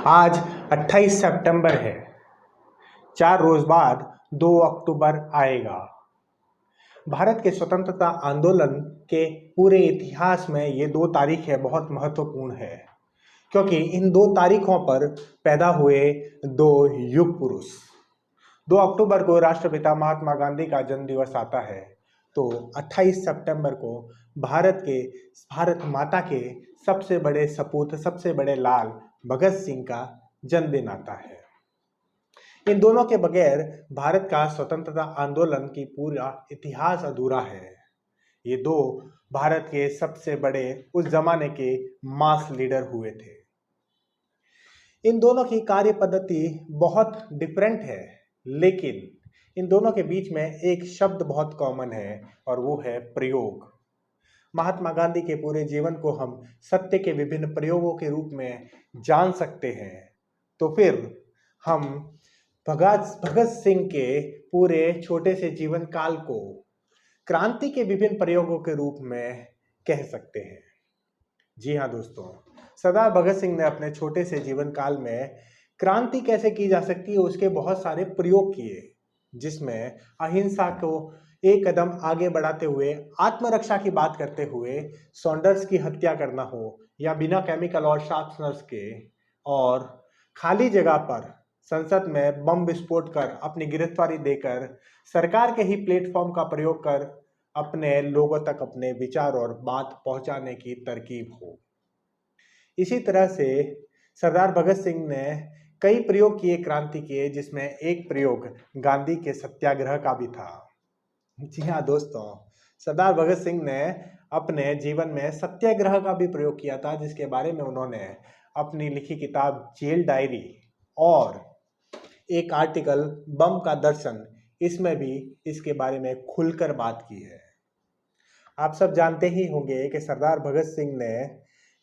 आज 28 सितंबर है। 4 रोज बाद 2 अक्टूबर आएगा। भारत के स्वतंत्रता आंदोलन के पूरे इतिहास में ये 2 तारीखें बहुत महत्वपूर्ण है, क्योंकि इन 2 तारीखों पर पैदा हुए 2 युग पुरुष। 2 अक्टूबर को राष्ट्रपिता महात्मा गांधी का जन्म दिवस आता है, तो 28 सितंबर को भारत माता के सबसे बड़े सपूत, सबसे बड़े लाल भगत सिंह का जन्मदिन आता है। इन दोनों के बगैर भारत का स्वतंत्रता आंदोलन की पूरा इतिहास अधूरा है। ये 2 भारत के सबसे बड़े उस जमाने के मास लीडर हुए थे। इन दोनों की कार्य पद्धति बहुत डिफरेंट है, लेकिन इन दोनों के बीच में एक शब्द बहुत कॉमन है और वो है प्रयोग। महात्मा गांधी के पूरे जीवन को हम सत्य के विभिन्न प्रयोगों के रूप में जान सकते हैं, तो फिर हम भगत सिंह के पूरे छोटे से जीवन काल को क्रांति के विभिन्न प्रयोगों के रूप में कह सकते हैं। जी हाँ दोस्तों, सरदार भगत सिंह ने अपने छोटे से जीवन काल में क्रांति कैसे की जा सकती है उसके बहुत सारे प्रयोग किए, जिसमें अहिंसा को एक कदम आगे बढ़ाते हुए, आत्मरक्षा की बात करते हुए सॉन्डर्स की हत्या करना हो, या बिना केमिकल और शार्पनर्स के और खाली जगह पर संसद में बम विस्फोट कर अपनी गिरफ्तारी देकर सरकार के ही प्लेटफॉर्म का प्रयोग कर अपने लोगों तक अपने विचार और बात पहुंचाने की तरकीब हो। इसी तरह से सरदार भगत सिंह ने कई प्रयोग किए क्रांति के, जिसमें एक प्रयोग गांधी के सत्याग्रह का भी था। जी हाँ दोस्तों, सरदार भगत सिंह ने अपने जीवन में सत्याग्रह का भी प्रयोग किया था, जिसके बारे में उन्होंने अपनी लिखी किताब जेल डायरी और एक आर्टिकल बम का दर्शन, इसमें भी इसके बारे में खुलकर बात की है। आप सब जानते ही होंगे कि सरदार भगत सिंह ने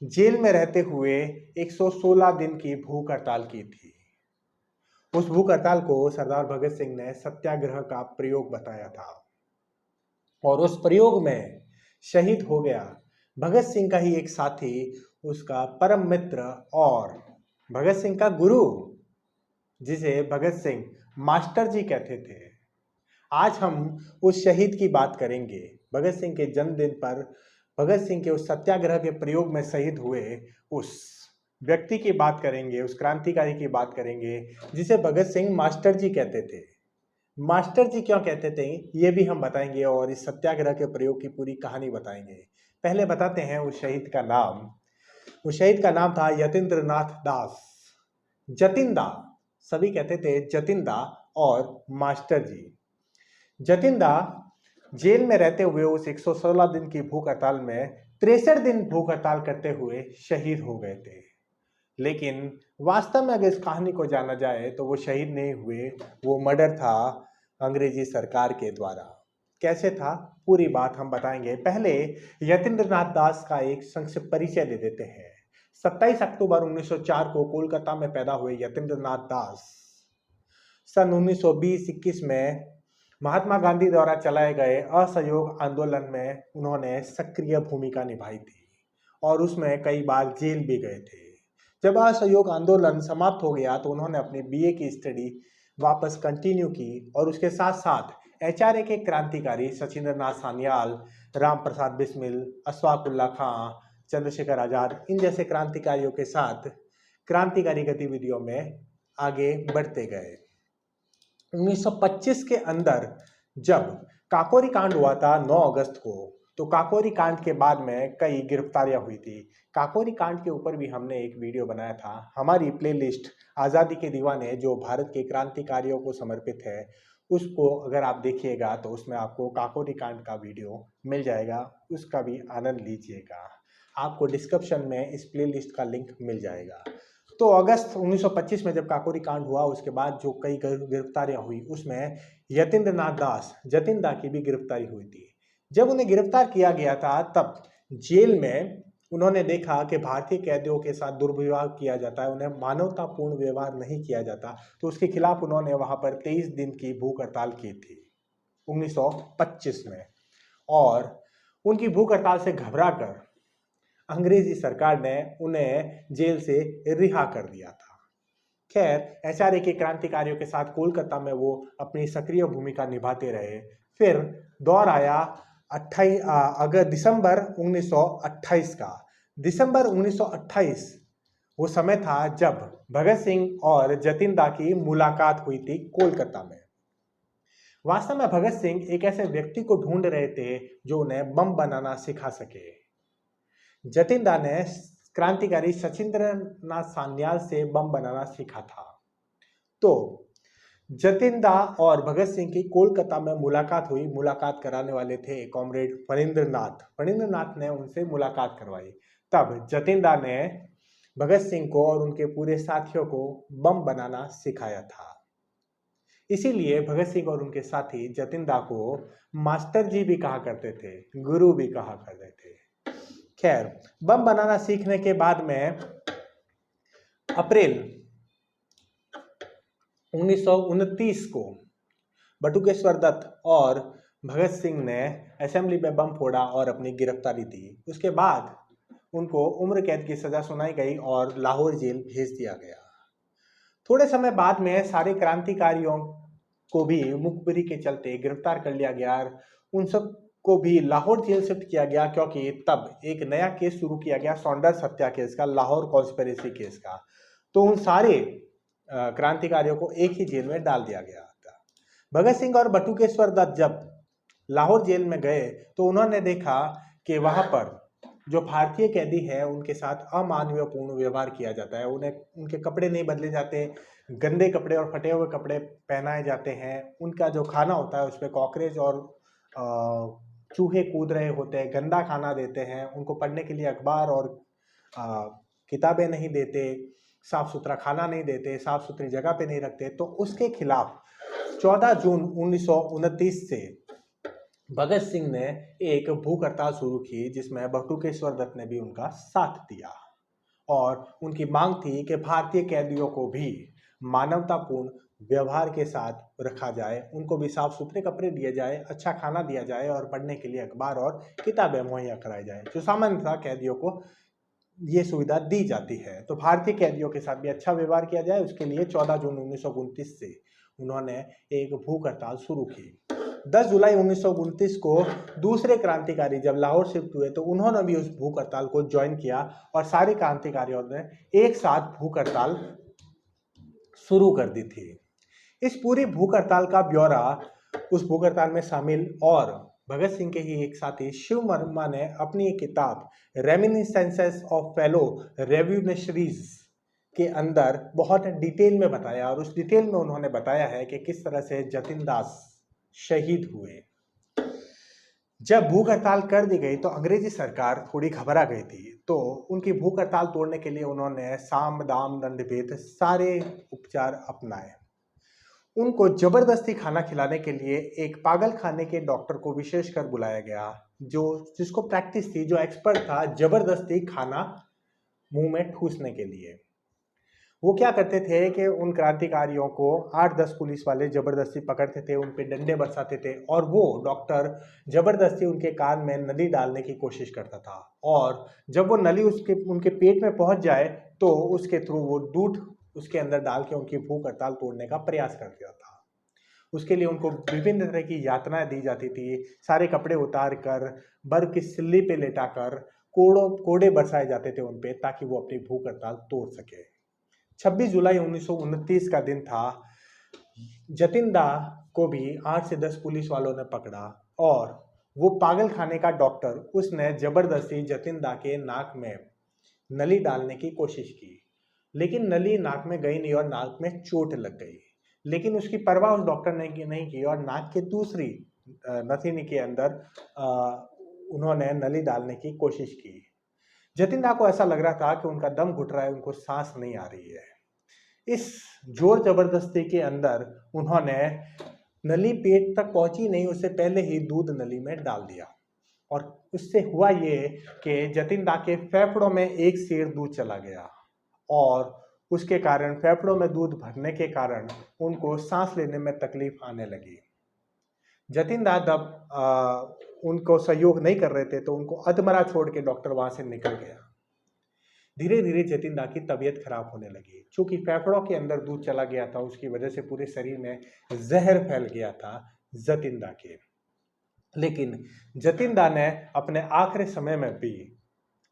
जेल में रहते हुए 116 दिन की भूख हड़ताल की थी। उस भूख हड़ताल को सरदार भगत सिंह ने सत्याग्रह का प्रयोग बताया था और उस प्रयोग में शहीद हो गया भगत सिंह का ही एक साथी, उसका परम मित्र और भगत सिंह का गुरु, जिसे भगत सिंह मास्टर जी कहते थे। आज हम उस शहीद की बात करेंगे। भगत सिंह के जन्मदिन पर भगत सिंह के उस सत्याग्रह के प्रयोग में शहीद हुए उस व्यक्ति की बात करेंगे, उस क्रांतिकारी की बात करेंगे जिसे भगत सिंह मास्टर जी कहते थे। मास्टर जी क्यों कहते थे ये भी हम बताएंगे और इस सत्याग्रह के प्रयोग की पूरी कहानी बताएंगे। पहले बताते हैं उस शहीद का नाम। उस शहीद का नाम था यतीन्द्रनाथ दास। जतिंदा, सभी कहते थे जतिंदा और मास्टर जी। जतिंदा जेल में रहते हुए उस 116 दिन की भूख हड़ताल में 63 दिन भूख हड़ताल करते हुए शहीद हो गए थे। लेकिन वास्तव में अगर इस कहानी को जाना जाए तो वो शहीद नहीं हुए, वो मर्डर था अंग्रेजी सरकार के द्वारा। कैसे था पूरी बात हम बताएंगे। पहले यतीन्द्रनाथ दास का एक संक्षिप्त परिचय दे देते हैं। 27 अक्टूबर 1904 को कोलकाता में पैदा हुए यतीन्द्रनाथ दास सन 1920-21 में महात्मा गांधी द्वारा चलाए गए असहयोग आंदोलन में उन्होंने सक्रिय भूमिका निभाई थी और उसमें कई बार जेल भी गए थे। जब असहयोग आंदोलन समाप्त हो गया तो उन्होंने अपनी बीए की स्टडी वापस कंटिन्यू की और उसके साथ साथ एचआरए के क्रांतिकारी सचिंद्रनाथ सान्याल, राम प्रसाद बिस्मिल, अशफाक उल्लाह खां, चंद्रशेखर आजाद, इन जैसे क्रांतिकारियों के साथ क्रांतिकारी गतिविधियों में आगे बढ़ते गए। 1925 के अंदर जब काकोरी कांड हुआ था 9 अगस्त को, तो काकोरी कांड के बाद में कई गिरफ्तारियां हुई थी। काकोरी कांड के ऊपर भी हमने एक वीडियो बनाया था। हमारी प्लेलिस्ट आज़ादी के दीवाने जो भारत के क्रांतिकारियों को समर्पित है, उसको अगर आप देखिएगा तो उसमें आपको काकोरी कांड का वीडियो मिल जाएगा, उसका भी आनंद लीजिएगा। आपको डिस्क्रिप्शन में इस प्लेलिस्ट का लिंक मिल जाएगा। तो अगस्त 1925 में जब काकोरी कांड हुआ, उसके बाद जो कई गिरफ्तारियां हुई, उसमें यतीन्द्रनाथ दास जतिंदा की भी गिरफ्तारी हुई थी। जब उन्हें गिरफ्तार किया गया था तब जेल में उन्होंने देखा कि भारतीय कैदियों के साथ दुर्व्यवहार किया जाता है, उन्हें मानवतापूर्ण व्यवहार नहीं किया जाता, तो उसके खिलाफ उन्होंने वहां पर 23 दिन की भूख हड़ताल की थी 1925 में। और उनकी भूख हड़ताल से घबराकर अंग्रेजी सरकार ने उन्हें जेल से रिहा कर दिया था। खैर, एचआरए के क्रांतिकारियों के साथ कोलकाता में वो अपनी सक्रिय भूमिका निभाते रहे। फिर दौर आया दिसंबर 1928 का। दिसंबर 1928 वो समय था जब भगत सिंह और जतिन दा की मुलाकात हुई थी कोलकाता में। वास्तव में भगत सिंह एक ऐसे व्यक्ति को ढूंढ रहे थे जो उन्हें बम बनाना सिखा सके। जतिन दा ने क्रांतिकारी सचिंद्र नाथ सान्याल से बम बनाना सीखा था। तो जतिन दा और भगत सिंह की कोलकाता में मुलाकात हुई। मुलाकात कराने वाले थे कॉमरेड फणींद्र नाथ। फणींद्र नाथ ने उनसे मुलाकात करवाई। तब जतिन दा ने भगत सिंह को और उनके पूरे साथियों को बम बनाना सिखाया था। इसीलिए भगत सिंह और उनके साथी जतिन दा को मास्टर जी भी कहा करते थे, गुरु भी कहा करते थे। खैर, बम बनाना सीखने के बाद में अप्रैल 1929 को बटुकेश्वर दत्त और भगत सिंह ने असेंबली में बम फोड़ा और अपनी गिरफ्तारी दी। उसके बाद उनको उम्र कैद की सजा सुनाई गई और लाहौर जेल भेज दिया गया। थोड़े समय बाद में सारे क्रांतिकारियों को भी मुखबिरी के चलते गिरफ्तार कर लिया गया। उन सब को भी लाहौर जेल शिफ्ट किया गया, क्योंकि तब एक नया केस शुरू किया गया सॉन्डर्स हत्या केस का, लाहौर कॉन्स्पिरेसी केस का। तो उन सारे क्रांतिकारियों को एक ही जेल में डाल दिया गया था। भगत सिंह और बटुकेश्वर दत्त जब लाहौर जेल में गए तो उन्होंने देखा कि वहां पर जो भारतीय कैदी है उनके साथ अमानवीयपूर्ण व्यवहार किया जाता है। उन्हें उनके कपड़े नहीं बदले जाते, गंदे कपड़े और फटे हुए कपड़े पहनाए जाते हैं। उनका जो खाना होता है उसमें कॉकरोच और चूहे कूद रहे होते हैं, गंदा खाना देते हैं। उनको पढ़ने के लिए अखबार और किताबें नहीं देते, साफ सुथरा खाना नहीं देते, साफ सुथरी जगह पे नहीं रखते। तो उसके खिलाफ 14 जून 1929 से भगत सिंह ने एक भूख हड़ताल शुरू की, जिसमें बटुकेश्वर दत्त ने भी उनका साथ दिया और उनकी मांग थी कि भारतीय कैदियों को भी मानवतापूर्ण व्यवहार के साथ रखा जाए, उनको भी साफ सुथरे कपड़े दिए जाए, अच्छा खाना दिया जाए और पढ़ने के लिए अखबार और किताबें मुहैया कराई जाए। जो सामान्यतः कैदियों को ये सुविधा दी जाती है, तो भारतीय कैदियों के साथ भी अच्छा व्यवहार किया जाए, उसके लिए 14 जून 1929 से उन्होंने एक भूख हड़ताल शुरू की। 10 जुलाई 1929 को दूसरे क्रांतिकारी जब लाहौर शिफ्ट हुए तो उन्होंने भी उस भूख हड़ताल को ज्वाइन किया और सारे क्रांतिकारियों ने एक साथ भूख हड़ताल शुरू कर दी थी। इस पूरी भूख हड़ताल का ब्यौरा उस भूख हड़ताल में शामिल और भगत सिंह के ही एक साथी शिव वर्मा ने अपनी एक किताब रेमिनिसेंसेस ऑफ फेलो रेवोल्यूशनरीज के अंदर बहुत डिटेल में बताया। और उस डिटेल में उन्होंने बताया है कि किस तरह से जतिन दास शहीद हुए। जब भूख हड़ताल कर दी गई तो अंग्रेजी सरकार थोड़ी घबरा गई थी। तो उनकी भूख हड़ताल तोड़ने के लिए उन्होंने साम दाम दंड भेद सारे उपचार अपनाए। उनको जबरदस्ती खाना खिलाने के लिए एक पागल खाने के डॉक्टर को विशेषकर बुलाया गया, जिसको प्रैक्टिस थी, जो एक्सपर्ट था जबरदस्ती खाना मुंह में ठूसने के लिए। वो क्या करते थे कि उन क्रांतिकारियों को 8-10 पुलिस वाले जबरदस्ती पकड़ते थे, उन पे डंडे बरसाते थे और वो डॉक्टर जबरदस्ती उनके कान में नली डालने की कोशिश करता था। और जब वो नली उनके पेट में पहुंच जाए तो उसके थ्रू वो दूध उसके अंदर डाल के उनकी भूख हड़ताल तोड़ने का प्रयास करता था। उसके लिए उनको विभिन्न तरह की यातनाएं दी जाती थी। सारे कपड़े उतार कर, बर्फ की सिल्ली पे लेटाकर कोड़े बरसाए जाते थे उन पे, ताकि वो अपनी भूख हड़ताल तोड़ सके। 26 जुलाई 1929 का दिन था। जतिन दा को भी 8 से 10 पुलिस वालों ने पकड़ा और वो पागल खाने का डॉक्टर, उसने जबरदस्ती जतिन दा के नाक में नली डालने की कोशिश की, लेकिन नली नाक में गई नहीं और नाक में चोट लग गई। लेकिन उसकी परवाह उस डॉक्टर ने नहीं की और नाक के दूसरी नथनी के अंदर उन्होंने नली डालने की कोशिश की। जतिन दा को ऐसा लग रहा था कि उनका दम घुट रहा है, उनको सांस नहीं आ रही है। इस जोर जबरदस्ती के अंदर उन्होंने नली पेट तक पहुंची नहीं, उससे पहले ही दूध नली में डाल दिया और उससे हुआ ये कि जतिन दा के फेफड़ों में एक सेर दूध चला गया और उसके कारण फेफड़ों में दूध भरने के कारण उनको सांस लेने में तकलीफ आने लगी। जतिन दा जब उनको सहयोग नहीं कर रहे थे तो उनको अधमरा छोड़ के डॉक्टर वहां से निकल गया। धीरे धीरे जतिन की तबीयत खराब होने लगी। चूंकि फेफड़ों के अंदर दूध चला गया था, उसकी वजह से पूरे शरीर में जहर फैल गया था जतिन के। लेकिन जतिन ने अपने आखिरी समय में भी,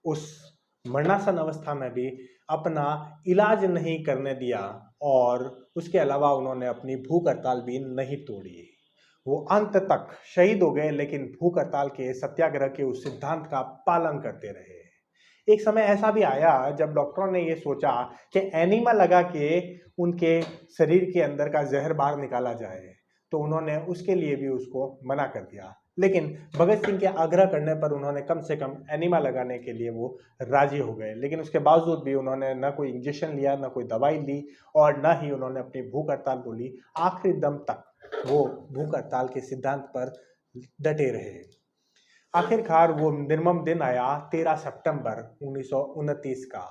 उस मरणासन अवस्था में भी अपना इलाज नहीं करने दिया और उसके अलावा उन्होंने अपनी भूख हड़ताल भी नहीं तोड़ी। वो अंत तक शहीद हो गए, लेकिन भूख हड़ताल के, सत्याग्रह के उस सिद्धांत का पालन करते रहे। एक समय ऐसा भी आया जब डॉक्टरों ने ये सोचा कि एनीमा लगा के उनके शरीर के अंदर का जहर बाहर निकाला जाए, तो उन्होंने उसके लिए भी उसको मना कर दिया। लेकिन भगत सिंह के आग्रह करने पर उन्होंने कम से कम एनीमा लगाने के लिए वो राजी हो गए। लेकिन उसके बावजूद भी उन्होंने न कोई इंजेक्शन लिया, न कोई दवाई ली और न ही उन्होंने अपनी भूख हड़ताल बोली। आखिरी दम तक वो भूख हड़ताल के सिद्धांत पर डटे रहे। आखिरकार वो निर्मम दिन आया 13 सितंबर 1929 का।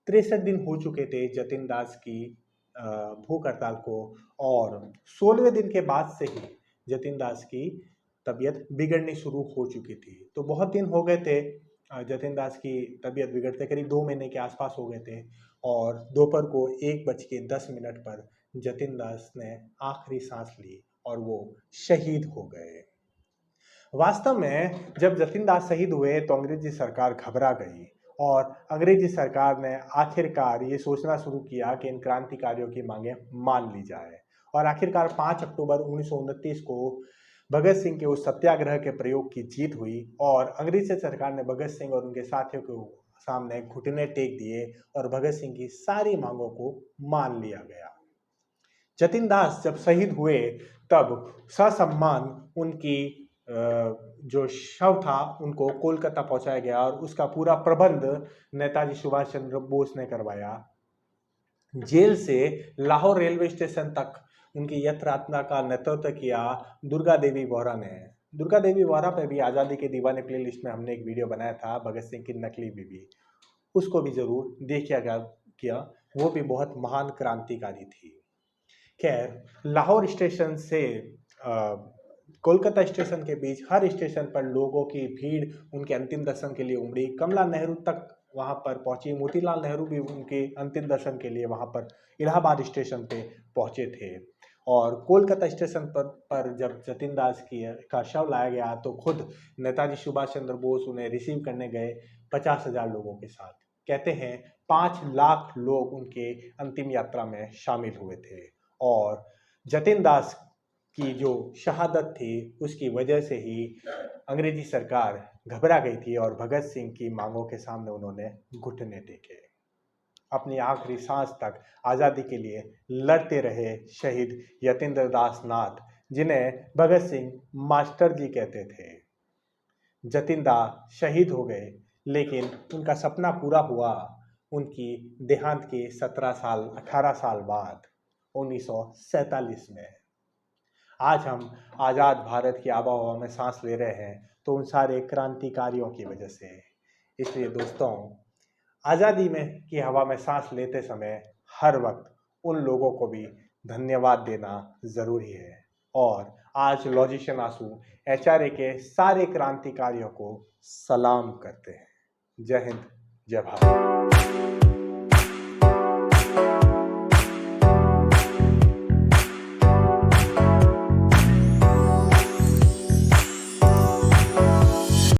63 दिन हो चुके थे जतिन दास की भूख हड़ताल को, और 16वें दिन के बाद से ही जतिन दास की तबीयत बिगड़नी शुरू हो चुकी थी। तो बहुत दिन हो गए थे जतिन दास की तबीयत बिगड़ते, करीब 2 महीने के आसपास हो गए थे। और दोपहर को 1:10 पर जतिन दास ने आखिरी सांस ली और वो शहीद हो गए। वास्तव में जब जतिन दास शहीद हुए तो अंग्रेजी सरकार घबरा गई और अंग्रेजी सरकार ने आखिरकार ये सोचना शुरू किया कि इन क्रांतिकारियों की मांगे मान ली जाए। और आखिरकार 5 अक्टूबर 1929 को भगत सिंह के उस सत्याग्रह के प्रयोग की जीत हुई और अंग्रेजी सरकार ने भगत सिंह और उनके साथियों को सामने घुटने टेक दिए और भगत सिंह की सारी मांगों को मान लिया गया। जतिन दास जब शहीद हुए तब ससम्मान उनकी जो शव था उनको कोलकाता पहुंचाया गया और उसका पूरा प्रबंध नेताजी सुभाष चंद्र बोस ने करवाया। जेल से लाहौर रेलवे स्टेशन तक उनकी यात्रा का नेतृत्व किया दुर्गा देवी वोहरा ने। दुर्गा देवी वोहरा पे भी आज़ादी के दीवाने प्लेलिस्ट में हमने एक वीडियो बनाया था, भगत सिंह की नकली बीवी, उसको भी जरूर देखिएगा किया। वो भी बहुत महान क्रांतिकारी थी। खैर, लाहौर स्टेशन से कोलकाता स्टेशन के बीच हर स्टेशन पर लोगों की भीड़ उनके अंतिम दर्शन के लिए उमड़ी। कमला नेहरू तक वहां पर पहुंची, मोतीलाल नेहरू भी उनके अंतिम दर्शन के लिए वहां पर इलाहाबाद स्टेशन पे पहुंचे थे। और कोलकाता स्टेशन पर जब जतिन दास का शव लाया गया तो खुद नेताजी सुभाष चंद्र बोस उन्हें रिसीव करने गए 50,000 लोगों के साथ। कहते हैं 5 लाख लोग उनके अंतिम यात्रा में शामिल हुए थे। और जतिन दास की जो शहादत थी उसकी वजह से ही अंग्रेजी सरकार घबरा गई थी और भगत सिंह की मांगों के सामने उन्होंने घुटने टेके। अपनी आखिरी सांस तक आज़ादी के लिए लड़ते रहे शहीद यतीन्द्र दास नाथ, जिन्हें भगत सिंह मास्टर जी कहते थे। जतिन दास शहीद हो गए, लेकिन उनका सपना पूरा हुआ उनकी देहांत के 18 साल बाद 1947 में। आज हम आज़ाद भारत की आबा हवा में सांस ले रहे हैं तो उन सारे क्रांतिकारियों की वजह से। इसलिए दोस्तों, आज़ादी में की हवा में सांस लेते समय हर वक्त उन लोगों को भी धन्यवाद देना ज़रूरी है। और आज लॉजिशियन आंसू HRA के सारे क्रांतिकारियों को सलाम करते हैं। जय हिंद, जय भारत।